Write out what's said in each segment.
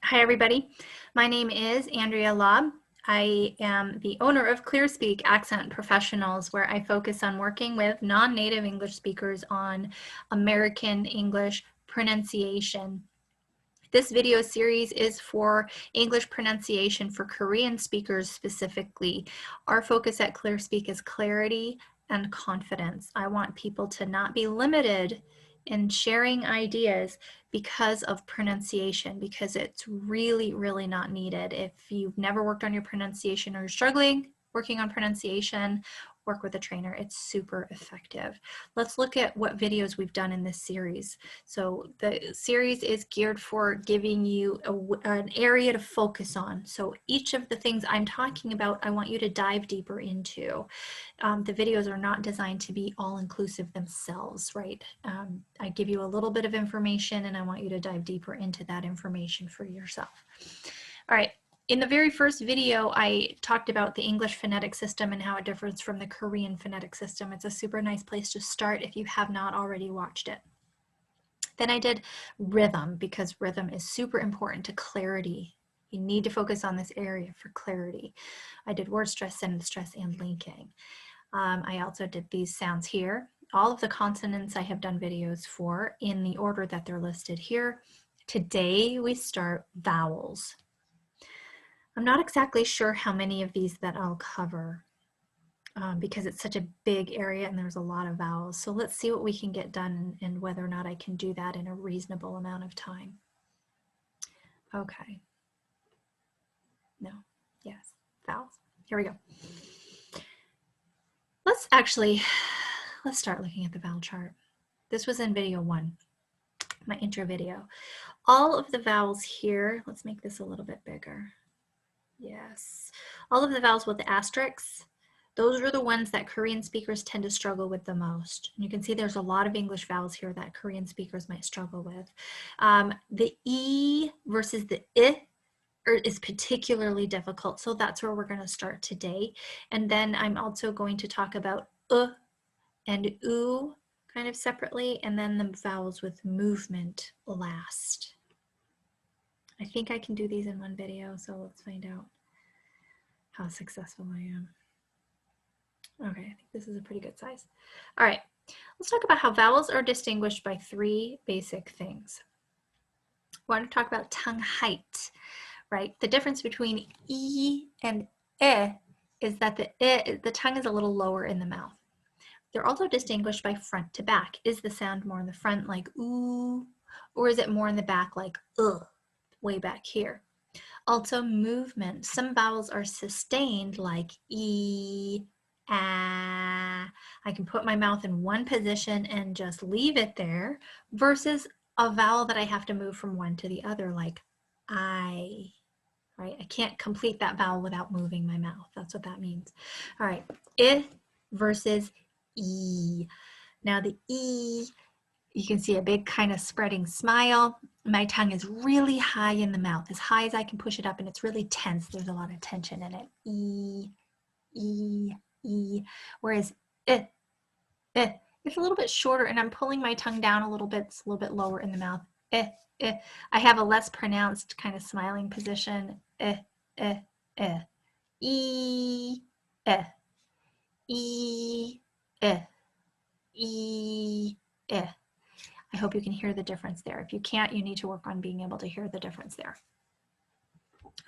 Hi, everybody. My name is Andrea Lobb. I am the owner of ClearSpeak Accent Professionals, where I focus on working with non-native English speakers on American English pronunciation. This video series is for English pronunciation for Korean speakers specifically. Our focus at ClearSpeak is clarity and confidence. I want people to not be limited in sharing ideas because of pronunciation, because it's really, really not needed. If you've never worked on your pronunciation or you're struggling working on pronunciation, work with a trainer. It's super effective. Let's look at what videos we've done in this series. So the series is geared for giving you an area to focus on. So each of the things I'm talking about, I want you to dive deeper into. The videos are not designed to be all-inclusive themselves, right? I give you a little bit of information and I want you to dive deeper into that information for yourself. All right. In the very first video, I talked about the English phonetic system and how it differs from the Korean phonetic system. It's a super nice place to start if you have not already watched it. Then I did rhythm, because rhythm is super important to clarity. You need to focus on this area for clarity. I did word stress, sentence stress, and linking. I also did these sounds here. All of the consonants I have done videos for in the order that they're listed here. Today we start vowels. I'm not exactly sure how many of these that I'll cover because it's such a big area and there's a lot of vowels. So let's see what we can get done and whether or not I can do that in a reasonable amount of time. Okay. No. Yes. Vowels. Here we go. Let's start looking at the vowel chart. This was in video 1, my intro video. All of the vowels here, let's make this a little bit bigger. Yes. All of the vowels with the asterisks, those are the ones that Korean speakers tend to struggle with the most. And you can see there's a lot of English vowels here that Korean speakers might struggle with. The E versus the I is particularly difficult, so that's where we're going to start today. And then I'm also going to talk about and oo kind of separately, and then the vowels with movement last. I think I can do these in one video, so let's find out how successful I am. Okay, I think this is a pretty good size. All right, let's talk about how vowels are distinguished by 3 basic things. We want to talk about tongue height, right? The difference between E and E is that the tongue is a little lower in the mouth. They're also distinguished by front to back. Is the sound more in the front like ooh, or is it more in the back like way back here? Also movement. Some vowels are sustained like E, ah. I can put my mouth in one position and just leave it there versus a vowel that I have to move from one to the other like I, right? I can't complete that vowel without moving my mouth. That's what that means. All right, I versus E. Now the E, you can see a big kind of spreading smile. My tongue is really high in the mouth, as high as I can push it up, and it's really tense. There's a lot of tension in it. E, E, E. Whereas it's a little bit shorter, and I'm pulling my tongue down a little bit. It's a little bit lower in the mouth. I have a less pronounced kind of smiling position. E, E, E, E, I hope you can hear the difference there. If you can't, you need to work on being able to hear the difference there.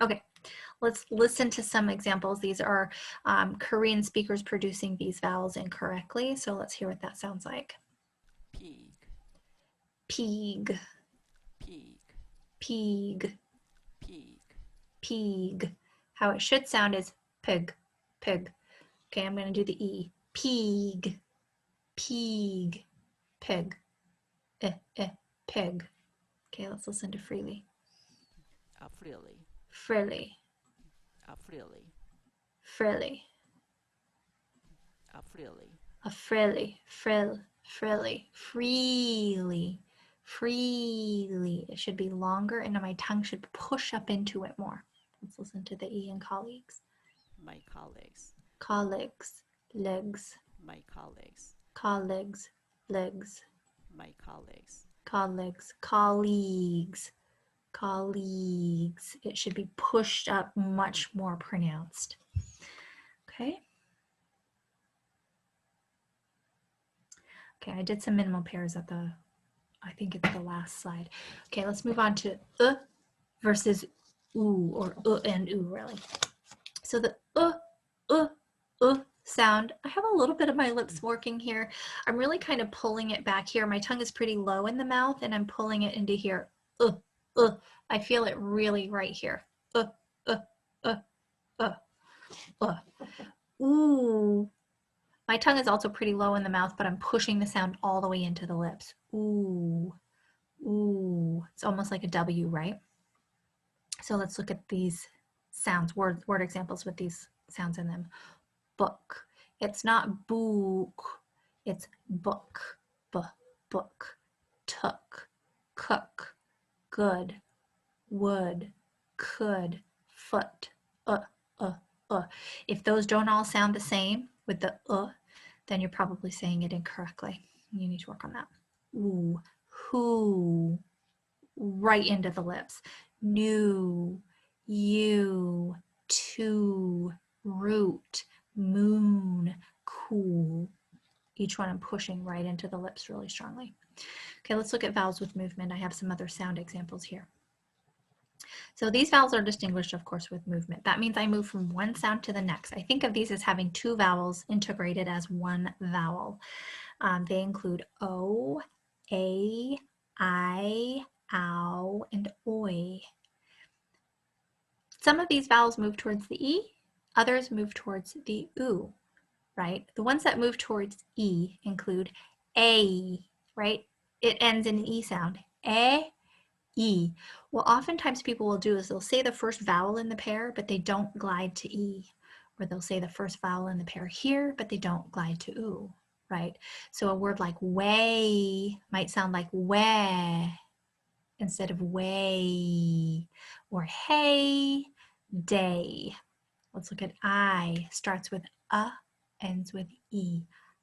Okay, let's listen to some examples. These are Korean speakers producing these vowels incorrectly, so let's hear what that sounds like. pig, Pig, pig, pig, pig, pig. How it should sound is pig, pig. Okay, I'm going to do the E. Pig, pig, pig, pig. Okay, let's listen to freely. freely, Frilly, freely, frilly. freely, A frilly, frilly, freely, freely. It should be longer and my tongue should push up into it more. Let's listen to the E in colleagues. my colleagues, Colleagues, legs, my colleagues, colleagues, legs, my colleagues, colleagues, colleagues, colleagues. It should be pushed up, much more pronounced. Okay. Okay, I did some minimal pairs at the, I think it's the last slide. Okay, let's move on to versus oo, or and oo, really. So the sound, I have a little bit of my lips working here. I'm really kind of pulling it back here. My tongue is pretty low in the mouth and I'm pulling it into here. I feel it really right here. Uh, uh, uh, uh, uh. Ooh. My tongue is also pretty low in the mouth, but I'm pushing the sound all the way into the lips. Ooh. Ooh. It's almost like a W, right? So let's look at these sounds, word examples with these sounds in them. Book. It's not book. It's book. Book. Took. Cook. Good. Would. Could. Foot. Uh. If those don't all sound the same with the then you're probably saying it incorrectly. You need to work on that. Ooh. Who. Right into the lips. New. You. To. Root. Moon. Cool. Each one I'm pushing right into the lips really strongly. Okay, let's look at vowels with movement. I have some other sound examples here. So these vowels are distinguished, of course, with movement. That means I move from one sound to the next. I think of these as having two vowels integrated as one vowel. They include O, A, I, ow, and oi. Some of these vowels move towards the E, others move towards the oo, right? The ones that move towards E include A, right? It ends in an E sound. A, E. What oftentimes people will do is they'll say the first vowel in the pair, but they don't glide to E. Or they'll say the first vowel in the pair here, but they don't glide to oo, right? So a word like way might sound like way instead of way. Or hey, day. Let's look at I. Starts with a, ends with E.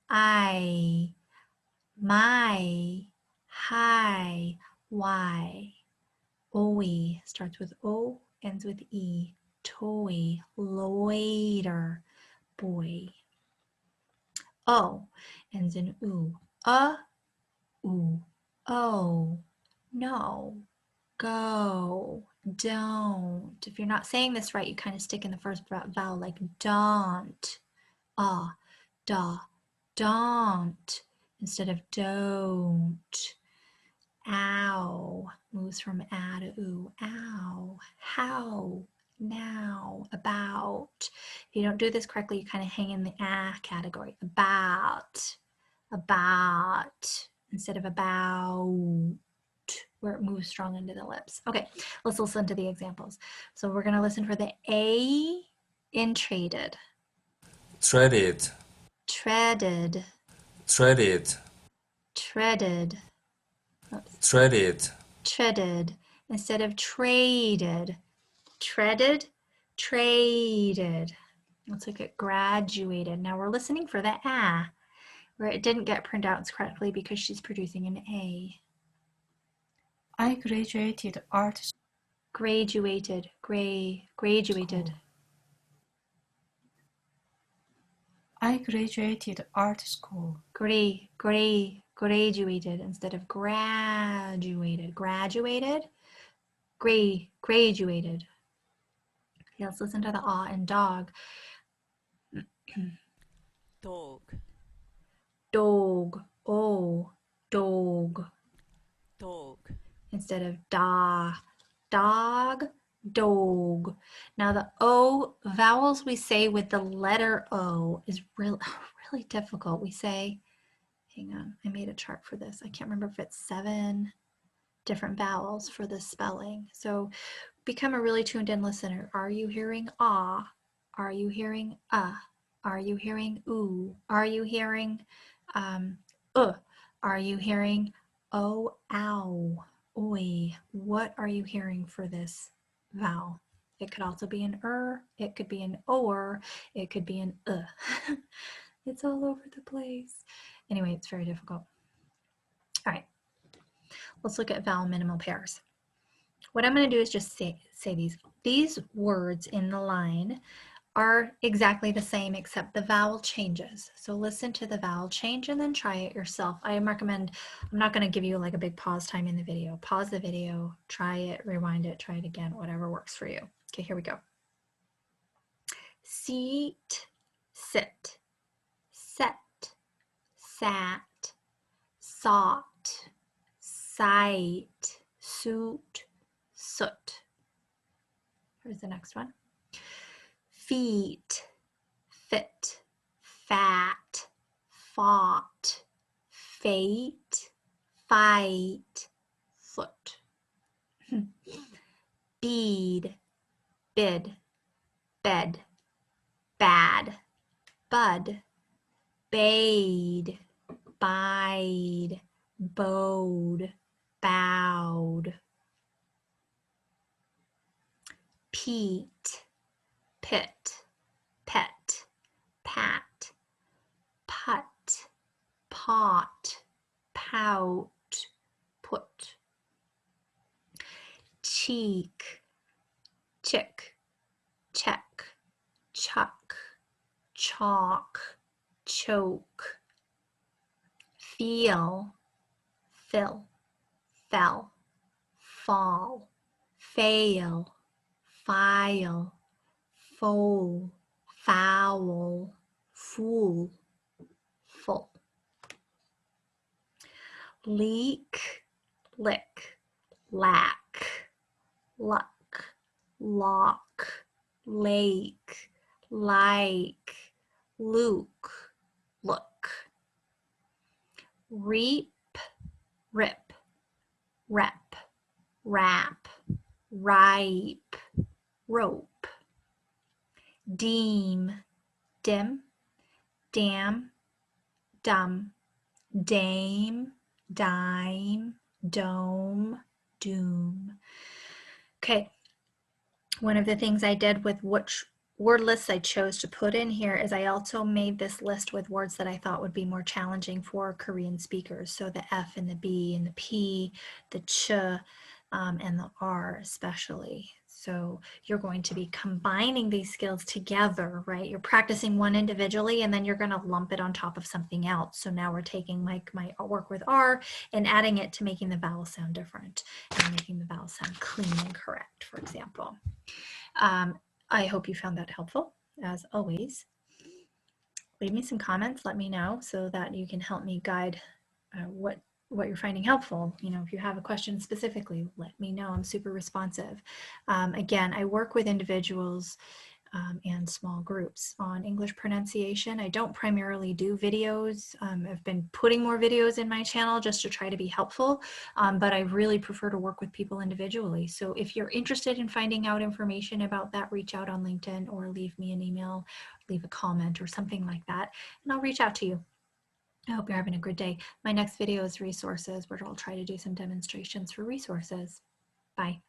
I, my, hi, why. Oi starts with O, ends with E. Toy, loiter, boy. O ends in oo. Ooh, oh, no, go, don't. If you're not saying this right, you kind of stick in the first vowel like don't. Ah, da, don't, instead of don't. Ow moves from a to oo. Ow. How. Now. About. If you don't do this correctly, you kind of hang in the category. About. About. Instead of about, where it moves strong into the lips. Okay, let's listen to the examples. So we're going to listen for the A in traded. Treaded, Treaded. treaded, Treaded. Oops. treaded, Treaded instead of traded. Treaded, traded. Let's look at graduated. Now we're listening for the ah, where it didn't get pronounced correctly because she's producing an A. I graduated art Graduated, graduated. school. I graduated art school. Graduated instead of graduated. Graduated, graduated. Okay, let's listen to the ah and dog. dog, Dog, oh, dog. dog, Instead of da, dog, dog. Now the O vowels we say with the letter O is really, really difficult. We say, hang on, I made a chart for this. I can't remember if it's 7 different vowels for the spelling. So become a really tuned in listener. Are you hearing ah? Are you hearing Are you hearing ooh? Are you hearing uh? Are you hearing oh, ow, oi? What are you hearing for this vowel? It could also be an it could be an or, it could be an It's all over the place. Anyway, it's very difficult. All right, let's look at vowel minimal pairs. What I'm going to do is just say these. These words in the line are exactly the same except the vowel changes. So listen to the vowel change and then try it yourself. I recommend, I'm not going to give you like a big pause time in the video. Pause the video, try it, rewind it, try it again, whatever works for you. Okay, here we go. Seat, sit, set, sat, sought, sight, suit, soot. Here's the next one. Feet, fit, fat, fought, fate, fight, foot. Bead, bid, bed, bad, bud, bade, bide, bowed, bowed. Peat, pit, pet, pat, put, pot, pout, put. Cheek, chick, check, chuck, chalk, choke. Feel, fill, fell, fall, fail, file, foal, foul, fool, full. Leak, lick, lack, luck, lock, lake, like, luke, look. Reap, rip, rep, wrap, ripe, rope. Deem, dim, dam, dumb, dame, dime, dome, doom. Okay, one of the things I did with which word lists I chose to put in here is I also made this list with words that I thought would be more challenging for Korean speakers. So the F and the B and the P, the ch, and the R especially. So you're going to be combining these skills together, right? You're practicing one individually and then you're going to lump it on top of something else. So now we're taking like my work with R and adding it to making the vowel sound different and making the vowel sound clean and correct, for example. I hope you found that helpful. As always, leave me some comments, let me know so that you can help me guide what you're finding helpful. You know, if you have a question specifically, let me know. I'm super responsive. Again, I work with individuals and small groups on English pronunciation. I don't primarily do videos. I've been putting more videos in my channel just to try to be helpful, but I really prefer to work with people individually. So if you're interested in finding out information about that, reach out on LinkedIn or leave me an email, leave a comment or something like that, and I'll reach out to you. I hope you're having a good day. My next video is resources, where I'll try to do some demonstrations for resources. Bye.